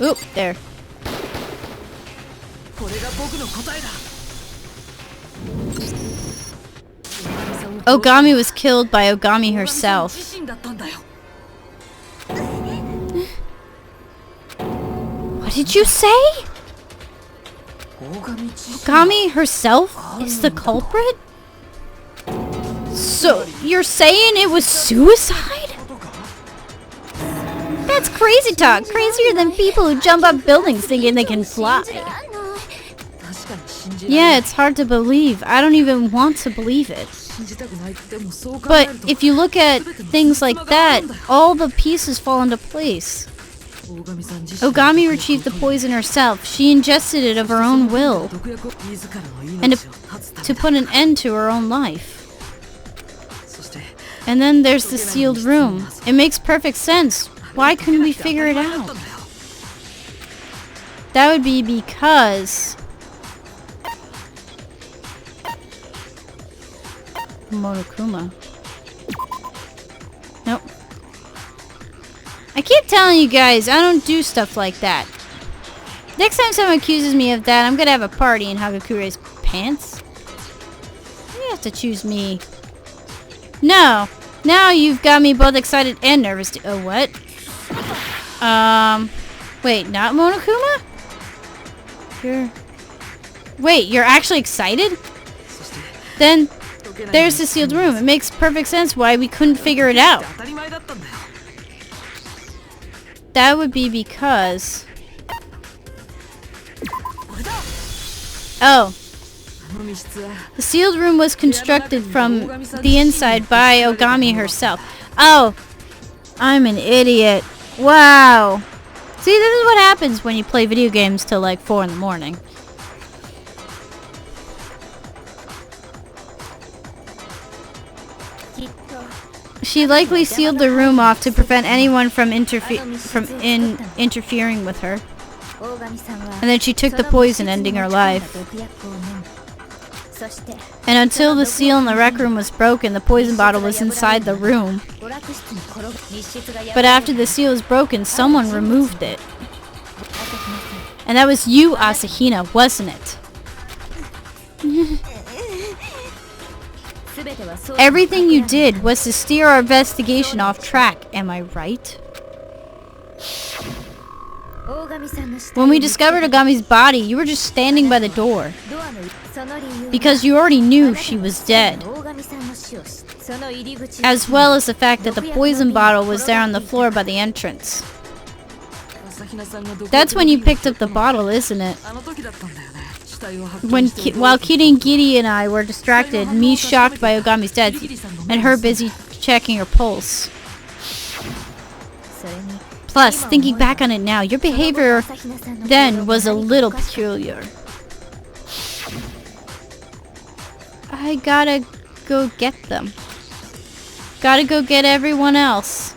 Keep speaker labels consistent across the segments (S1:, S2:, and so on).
S1: Oop, there. Ogami was killed by Ogami herself. What did you say? Ogami herself is the culprit? So, you're saying it was suicide? That's crazy talk. Crazier than people who jump up buildings thinking they can fly. Yeah, it's hard to believe. I don't even want to believe it. But if you look at things like that, all the pieces fall into place. Ogami retrieved the poison herself. She ingested it of her own will. And to put an end to her own life. And then there's the sealed room. It makes perfect sense. Why couldn't we figure it out? That would be because... Monokuma. Nope. I keep telling you guys, I don't do stuff like that. Next time someone accuses me of that, I'm gonna have a party in Hagakure's pants. You have to choose me. No. Now you've got me both excited and nervous. Oh, what? Wait, not Monokuma? Wait, you're actually excited? Then there's the sealed room. It makes perfect sense why we couldn't figure it out. That would be because... Oh. The sealed room was constructed from the inside by Ogami herself. Oh. I'm an idiot. Wow. See, this is what happens when you play video games till like 4 in the morning. She likely sealed the room off to prevent anyone from interfering with her. And then she took the poison, ending her life. And until the seal in the rec room was broken, the poison bottle was inside the room. But after the seal was broken, someone removed it. And that was you, Asahina, wasn't it? Everything you did was to steer our investigation off track, am I right? When we discovered Ogami's body, you were just standing by the door. Because you already knew she was dead. As well as the fact that the poison bottle was there on the floor by the entrance. That's when you picked up the bottle, isn't it? While Kiri and Giri and I were distracted, me shocked by Ogami's death, and her busy checking her pulse. Plus, thinking back on it now, your behavior then was a little peculiar. I gotta go get them. Gotta go get everyone else.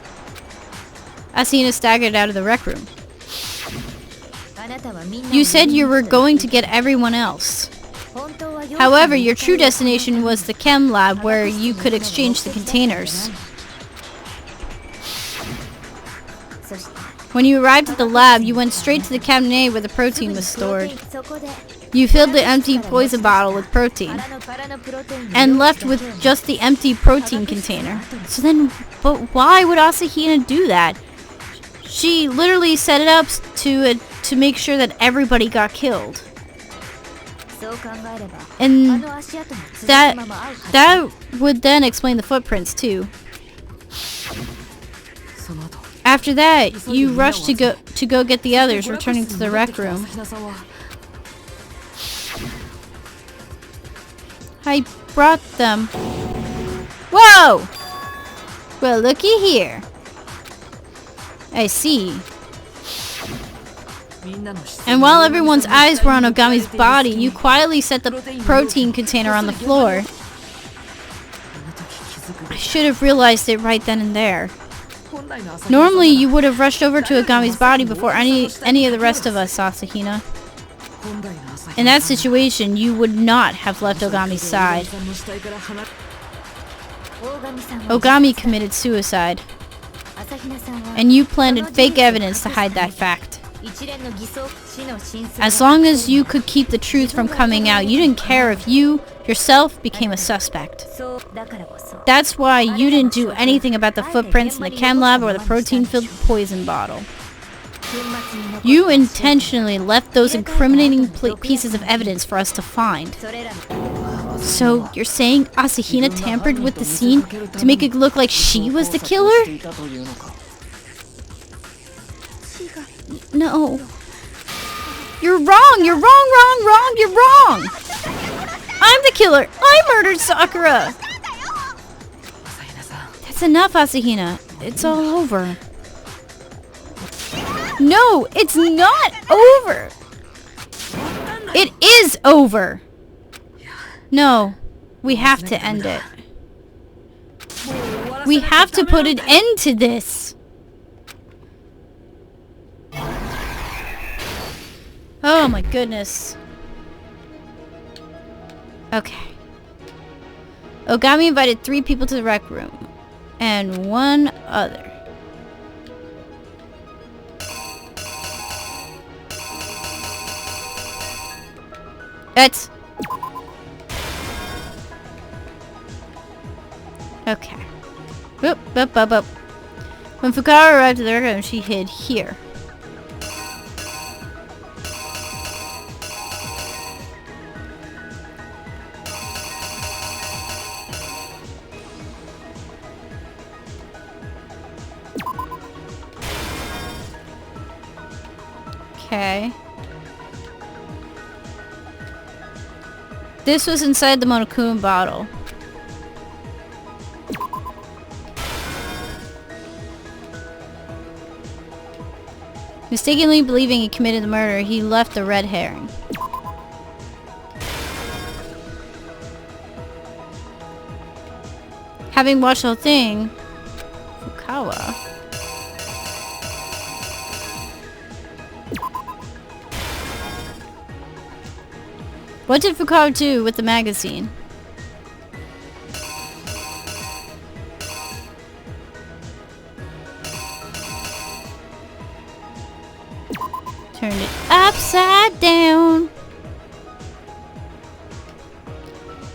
S1: Asahina staggered out of the rec room. You said you were going to get everyone else. However, your true destination was the chem lab where you could exchange the containers. When you arrived at the lab, you went straight to the cabinet where the protein was stored. You filled the empty poison bottle with protein and left with just the empty protein container. So then, but why would Asahina do that? She literally set it up to make sure that everybody got killed. And that would then explain the footprints too. After that, you rushed to go get the others, returning to the rec room. I brought them. Whoa! Well, looky here. I see. And while everyone's eyes were on Ogami's body, you quietly set the protein container on the floor. I should have realized it right then and there. Normally, you would have rushed over to Ogami's body before any of the rest of us, Asahina. In that situation, you would not have left Ogami's side. Ogami committed suicide. And you planted fake evidence to hide that fact. As long as you could keep the truth from coming out, you didn't care if you yourself became a suspect. That's why you didn't do anything about the footprints in the chem lab or the protein-filled poison bottle. You intentionally left those incriminating pieces of evidence for us to find. So, you're saying Asahina tampered with the scene to make it look like she was the killer? No. You're wrong! You're wrong! You're wrong! I'm the killer! I murdered Sakura! That's enough, Asahina. It's all over. No, it's not over! It is over! No, we have to end it. We have to put an end to this! Oh my goodness. Okay. Ogami invited 3 people to the rec room. And 1 other. That's... Okay. Boop, boop, boop, boop. When Fukawa arrived at the rec room, she hid here. Okay. This was inside the Monokuma bottle. Mistakenly believing he committed the murder, he left the red herring. Having watched the whole thing, Fukawa... What did Fukawa do with the magazine? Turned it upside down.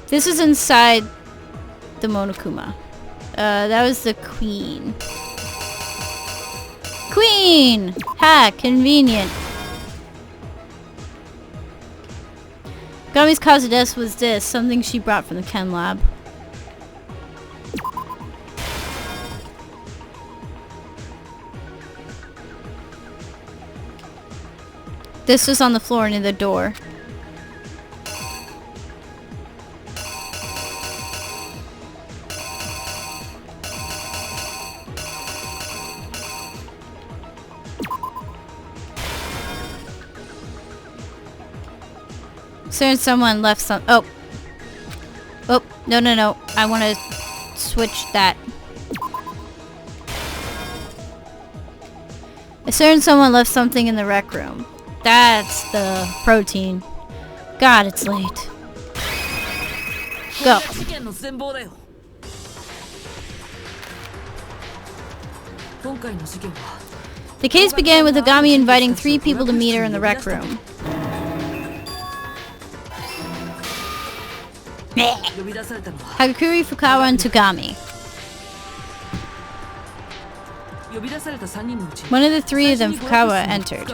S1: This is inside the Monokuma. That was the queen. Queen! Ha! Convenient. Gami's cause of death was this, something she brought from the chem lab. This was on the floor near the door. Someone left some... Oh. Oh, no, no, no. I want to switch that. I certain someone left something in the rec room. That's the protein. God, it's late. Go. The case began with Ogami inviting 3 people to meet her in the rec room. Hagakure, Fukawa, and Togami. One of the 3 of them, Fukawa, entered.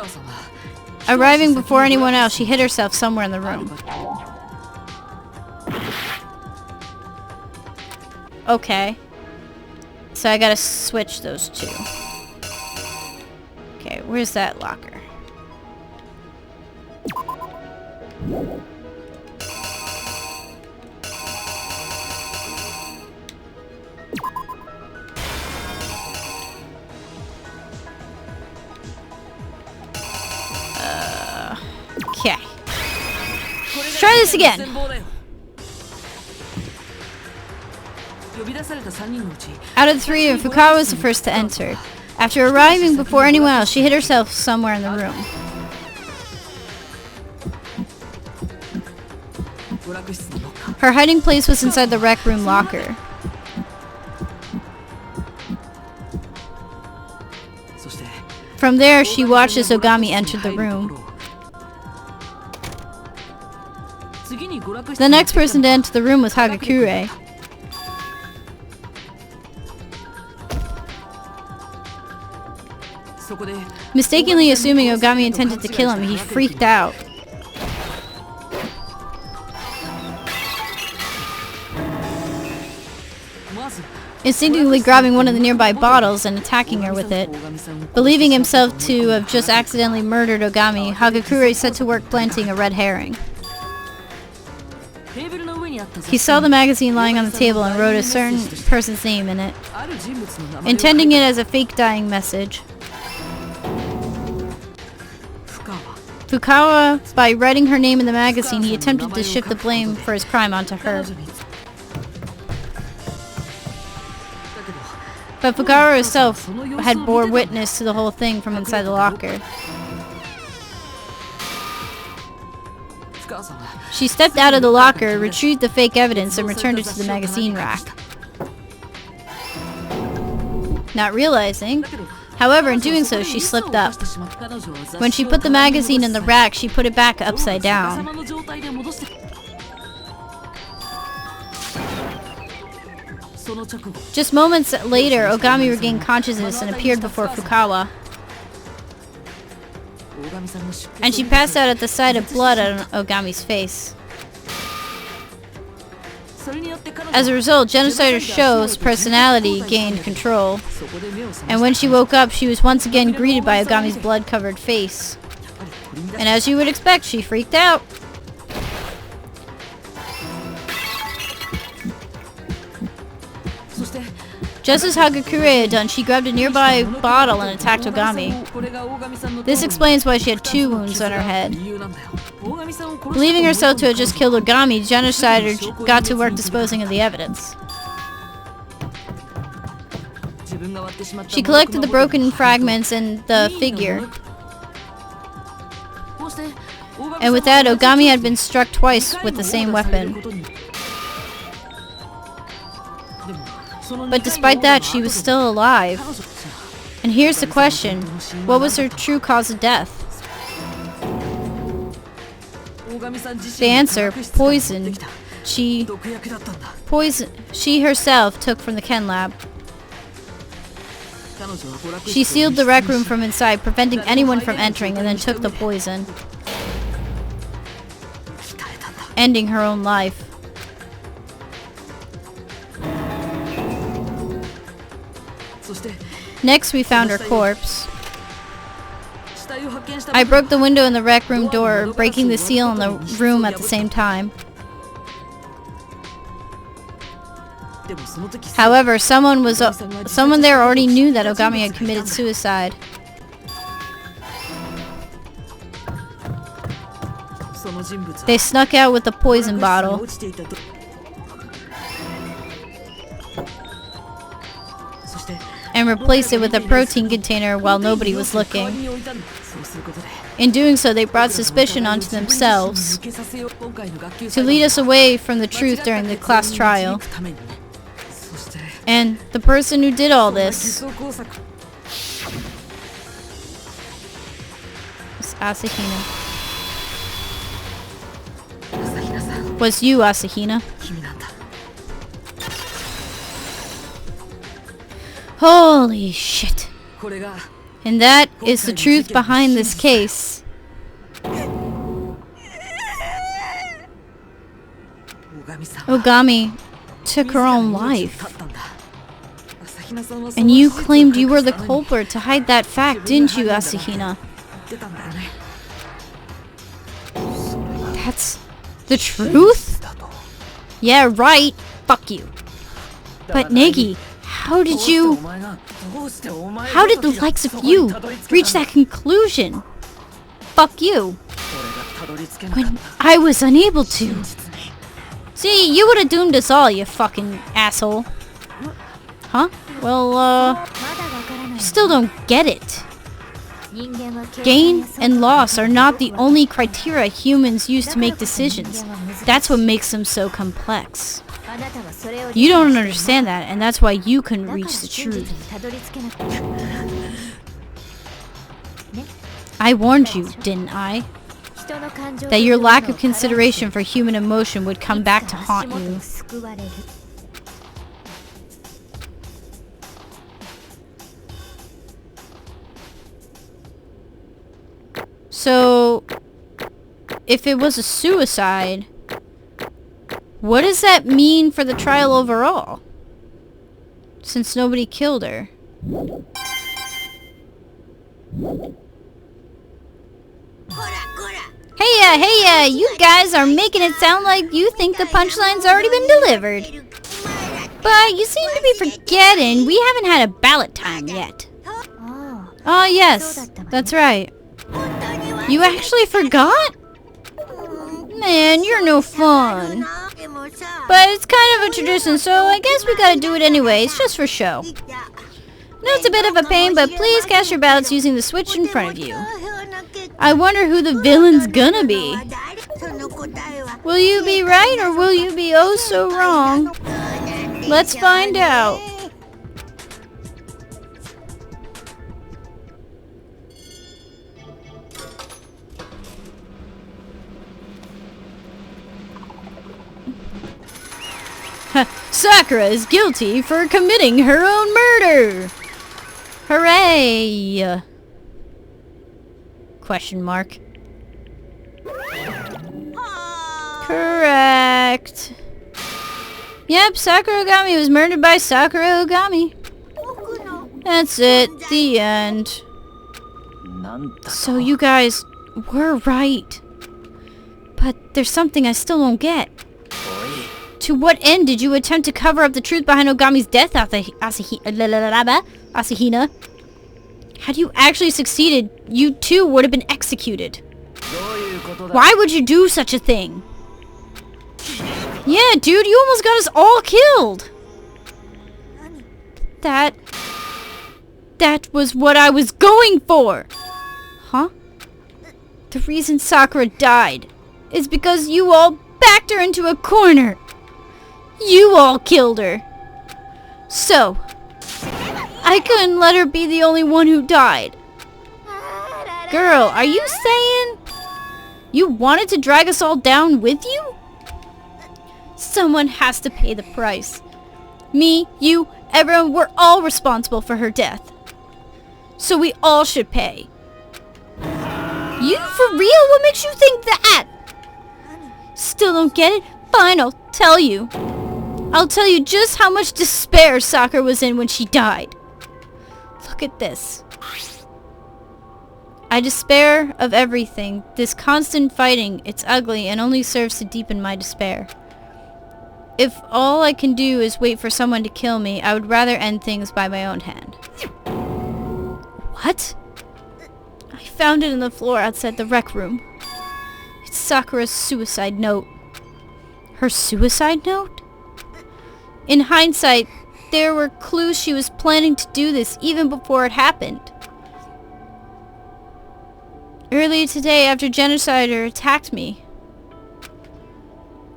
S1: Arriving before anyone else, she hid herself somewhere in the room. Okay. So I gotta switch those 2. Okay, where's that locker? Okay. Let's try this again. Out of the 3 of them, Fukawa was the first to enter. After arriving before anyone else, she hid herself somewhere in the room. Her hiding place was inside the rec room locker. From there, she watched as Ogami entered the room. The next person to enter the room was Hagakure. Mistakenly assuming Ogami intended to kill him, he freaked out. Instinctively grabbing one of the nearby bottles and attacking her with it. Believing himself to have just accidentally murdered Ogami, Hagakure set to work planting a red herring. He saw the magazine lying on the table and wrote a certain person's name in it, intending it as a fake dying message. Fukawa, by writing her name in the magazine, he attempted to shift the blame for his crime onto her. But Fukawa herself had bore witness to the whole thing from inside the locker. She stepped out of the locker, retrieved the fake evidence, and returned it to the magazine rack. Not realizing, however, in doing so, she slipped up. When she put the magazine in the rack, she put it back upside down. Just moments later, Ogami regained consciousness and appeared before Fukawa. And she passed out at the sight of blood on Ogami's face. As a result, Genocider Sho's personality gained control. And when she woke up, she was once again greeted by Ogami's blood-covered face. And as you would expect, she freaked out. Just as Hagakure had done, she grabbed a nearby bottle and attacked Ogami. This explains why she had 2 wounds on her head. Believing herself to have just killed Ogami, Genocider got to work disposing of the evidence. She collected the broken fragments and the figure. And with that, Ogami had been struck twice with the same weapon. But despite that, she was still alive. And here's the question, what was her true cause of death? The answer, poison. She herself took from the Ken lab. She sealed the rec room from inside, preventing anyone from entering, and then took the poison, ending her own life. Next, we found her corpse. I broke the window in the rec room door, breaking the seal in the room at the same time. However, someone there already knew that Ogami had committed suicide. They snuck out with the poison bottle. And replaced it with a protein container while nobody was looking. In doing so, they brought suspicion onto themselves to lead us away from the truth during the class trial. And the person who did all this was Asahina. Was you, Asahina? Holy shit. And that is the truth behind this case. Ogami took her own life. And you claimed you were the culprit to hide that fact, didn't you, Asahina? That's the truth? Yeah, right. Fuck you. But Negi, how did the likes of you reach that conclusion? Fuck you. When I was unable to. See, you would have doomed us all, you fucking asshole. Huh? Well, you still don't get it. Gain and loss are not the only criteria humans use to make decisions. That's what makes them so complex. You don't understand that, and that's why you couldn't reach the truth. I warned you, didn't I? That your lack of consideration for human emotion would come back to haunt you. So, if it was a suicide, what does that mean for the trial overall? Since nobody killed her. Hey, you guys are making it sound like you think the punchline's already been delivered. But you seem to be forgetting we haven't had a ballot time yet. Oh yes, that's right. You actually forgot? Man, you're no fun. But it's kind of a tradition, so I guess we gotta do it anyways, just for show. No, it's a bit of a pain, but please cast your ballots using the switch in front of you. I wonder who the villain's gonna be. Will you be right, or will you be oh so wrong? Let's find out. Sakura is guilty for committing her own murder! Hooray! Question mark. Correct. Yep, Sakura Ogami was murdered by Sakura Ogami. That's it. The end. So you guys were right. But there's something I still don't get. To what end did you attempt to cover up the truth behind Ogami's death, Asahina? Had you actually succeeded, you too would have been executed. Why would you do such a thing? Yeah, dude, you almost got us all killed. That was what I was going for. Huh? The reason Sakura died is because you all backed her into a corner. You all killed her. So, I couldn't let her be the only one who died. Girl, are you saying you wanted to drag us all down with you? Someone has to pay the price. Me, you, everyone, we're all responsible for her death. So we all should pay. You for real? What makes you think that? Still don't get it? Fine, I'll tell you. I'll tell you just how much despair Sakura was in when she died. Look at this. I despair of everything. This constant fighting, it's ugly and only serves to deepen my despair. If all I can do is wait for someone to kill me, I would rather end things by my own hand. What? I found it on the floor outside the rec room. It's Sakura's suicide note. Her suicide note? In hindsight, there were clues she was planning to do this even before it happened. Earlier today, after Genocider attacked me,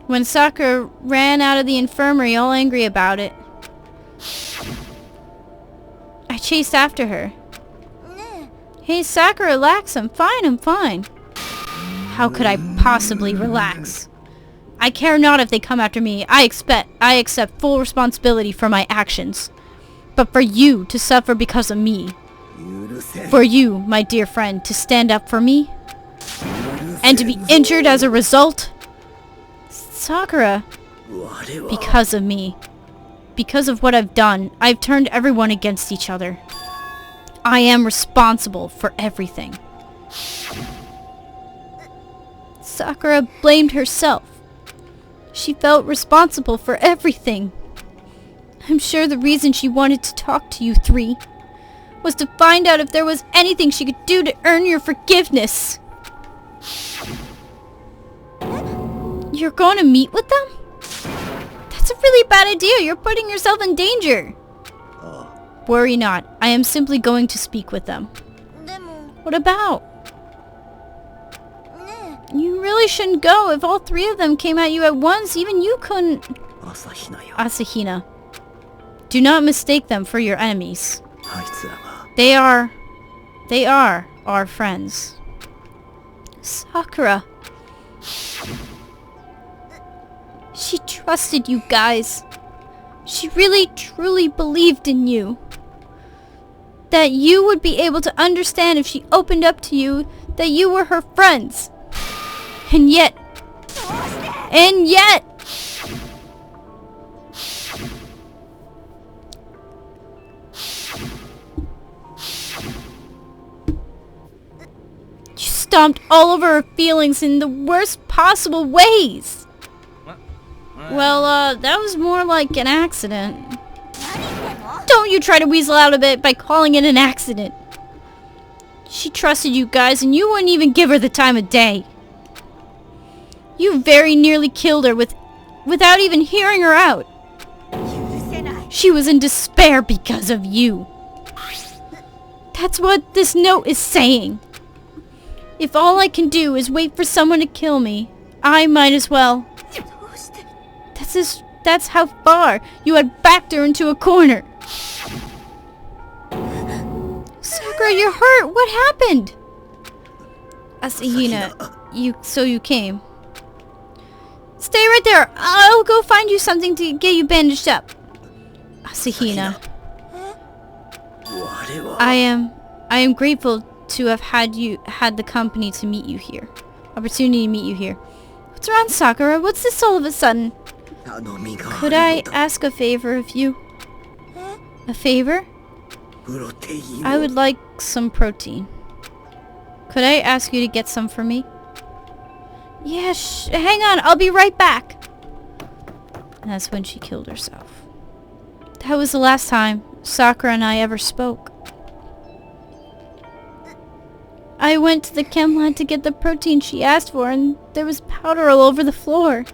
S1: when Sakura ran out of the infirmary all angry about it, I chased after her. Hey Sakura, relax, I'm fine. How could I possibly relax? I care not if they come after me. I accept full responsibility for my actions. But for you to suffer because of me, for you, my dear friend, to stand up for me, and to be injured as a result, Sakura, because of me, because of what I've done, I've turned everyone against each other. I am responsible for everything. Sakura blamed herself. She felt responsible for everything. I'm sure the reason she wanted to talk to you three was to find out if there was anything she could do to earn your forgiveness. You're going to meet with them? That's a really bad idea. You're putting yourself in danger. Worry not. I am simply going to speak with them. What about? You really shouldn't go. If all three of them came at you at once, even you couldn't... Asahina. Do not mistake them for your enemies. They are They are our friends. Sakura. She trusted you guys. She really, truly believed in you. That you would be able to understand if she opened up to you that you were her friends. And yet... You stomped all over her feelings in the worst possible ways. Well, that was more like an accident. Don't you try to weasel out of it by calling it an accident. She trusted you guys and you wouldn't even give her the time of day. You very nearly killed her without even hearing her out. She was in despair because of you. That's what this note is saying. If all I can do is wait for someone to kill me, I might as well. That's how far you had backed her into a corner. Sakura, you're hurt. What happened? Asahina, so you came. Stay right there. I'll go find you something to get you bandaged up. Asahina. I am grateful to have had the company to meet you here. Opportunity to meet you here. What's wrong, Sakura? What's this all of a sudden? Could I ask a favor of you? A favor? I would like some protein. Could I ask you to get some for me? Yeah, hang on, I'll be right back. And that's when she killed herself. That was the last time Sakura and I ever spoke. I went to the chem lab to get the protein she asked for, and there was powder all over the floor.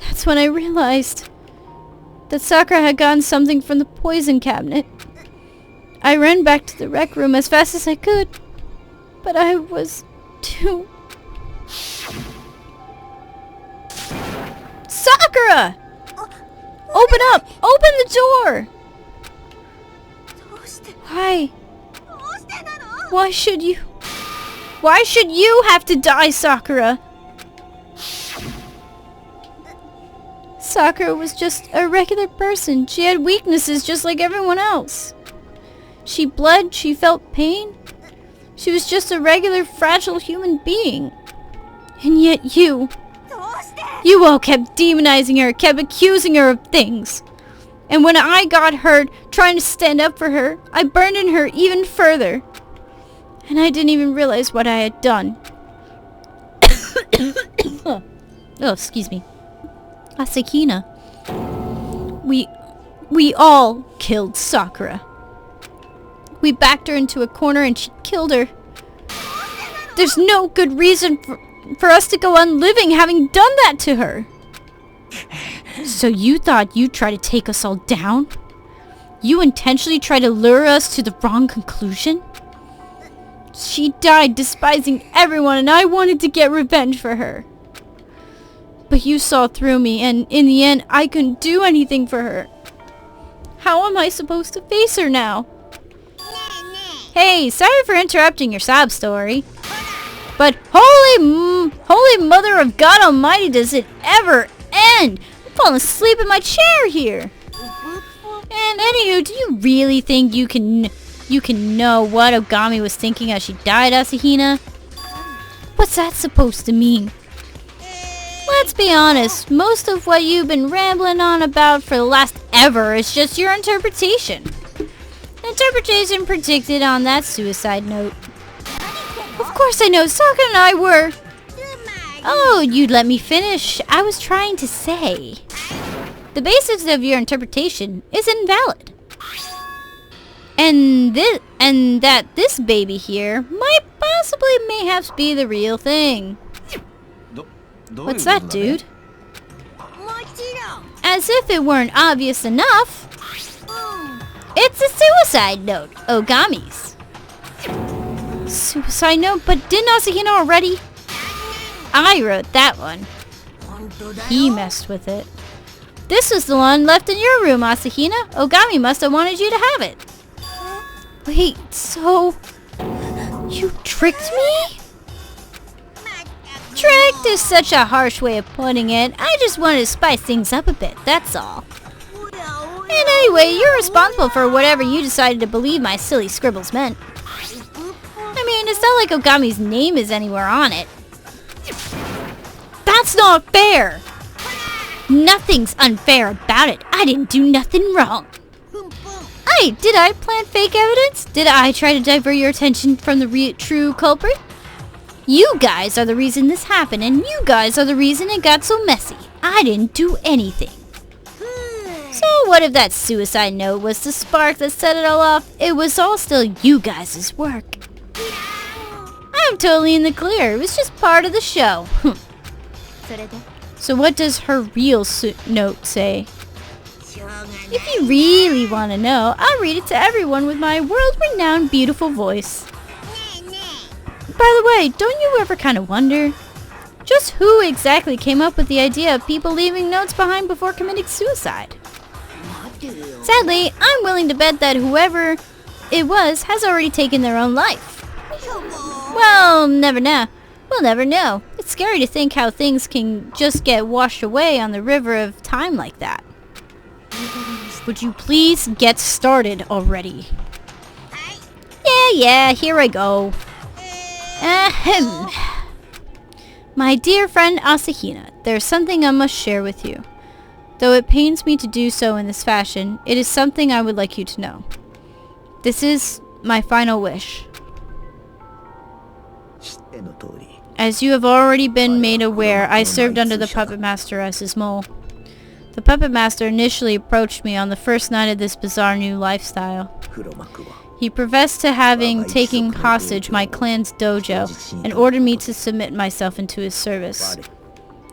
S1: That's when I realized that Sakura had gotten something from the poison cabinet. I ran back to the rec room as fast as I could, but I was too... Sakura! Open up! Open the door! Why? Why should you... Why should you have to die, Sakura? Sakura was just a regular person. She had weaknesses just like everyone else. She bled, she felt pain. She was just a regular, fragile human being. And yet you all kept demonizing her, kept accusing her of things. And when I got hurt trying to stand up for her, I burdened her even further. And I didn't even realize what I had done. Oh, excuse me. Asahina. We all killed Sakura. We backed her into a corner and she killed her. There's no good reason for us to go on living having done that to her. So you thought you'd try to take us all down? You intentionally tried to lure us to the wrong conclusion? She died despising everyone and I wanted to get revenge for her. But you saw through me and in the end I couldn't do anything for her. How am I supposed to face her now? Hey, sorry for interrupting your sob story. But holy mother of God Almighty, does it ever end? I'm falling asleep in my chair here. And anywho, do you really think you can know what Ogami was thinking as she died, Asahina? What's that supposed to mean? Let's be honest, most of what you've been rambling on about for the last ever is just your interpretation. Interpretation predicted on that suicide note. Of course I know, Sakura and I were... Oh, you'd let me finish. I was trying to say... The basis of your interpretation is invalid. And that this baby here might possibly mayhaps be the real thing. What's that, dude? As if it weren't obvious enough. It's a suicide note, Ogami's. Suicide note? But didn't Asahina already? I wrote that one. He messed with it. This was the one left in your room, Asahina. Ogami must have wanted you to have it. Wait, so... You tricked me? Tricked is such a harsh way of putting it. I just wanted to spice things up a bit, that's all. And anyway, you're responsible for whatever you decided to believe my silly scribbles meant. I mean, it's not like Ogami's name is anywhere on it. That's not fair! Nothing's unfair about it. I didn't do nothing wrong. Hey, did I plant fake evidence? Did I try to divert your attention from the true culprit? You guys are the reason this happened, and you guys are the reason it got so messy. I didn't do anything. So what if that suicide note was the spark that set it all off? It was all still you guys' work. I'm totally in the clear. It was just part of the show. So what does her real note say? If you really want to know, I'll read it to everyone with my world-renowned beautiful voice. By the way, don't you ever kind of wonder just who exactly came up with the idea of people leaving notes behind before committing suicide? Sadly, I'm willing to bet that whoever it was has already taken their own life. Well, never know. We'll never know. It's scary to think how things can just get washed away on the river of time like that. Would you please get started already? Yeah, here I go. Ahem. My dear friend Asahina, there's something I must share with you. Though it pains me to do so in this fashion, it is something I would like you to know. This is my final wish. As you have already been made aware, I served under the Puppet Master as his mole. The Puppet Master initially approached me on the first night of this bizarre new lifestyle. He professed to having taken hostage my clan's dojo and ordered me to submit myself into his service.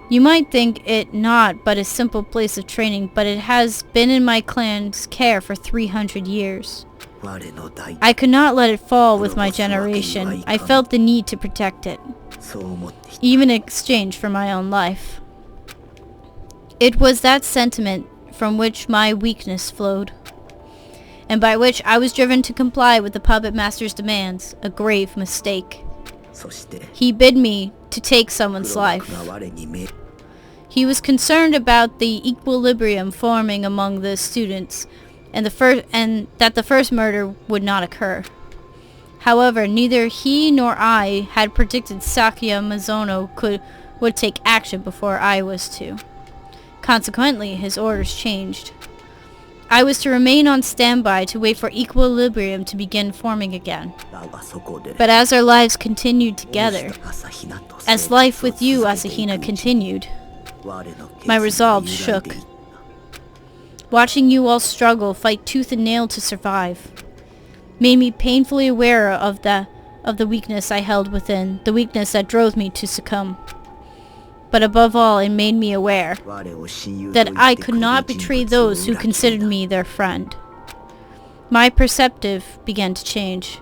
S1: You might think it not but a simple place of training, but it has been in my clan's care for 300 years. I could not let it fall with my generation. I felt the need to protect it, even in exchange for my own life. It was that sentiment from which my weakness flowed, and by which I was driven to comply with the Puppet Master's demands, a grave mistake. He bid me to take someone's life. He was concerned about the equilibrium forming among the students, and that the first murder would not occur. However, neither he nor I had predicted Sakya Mizono would take action before I was to. Consequently, his orders changed. I was to remain on standby to wait for equilibrium to begin forming again. But as our lives continued together, as life with you, Asahina, continued, my resolve shook. Watching you all struggle, fight tooth and nail to survive, made me painfully aware of the weakness I held within, the weakness that drove me to succumb. But above all, it made me aware that I could not betray those who considered me their friend. My perspective began to change.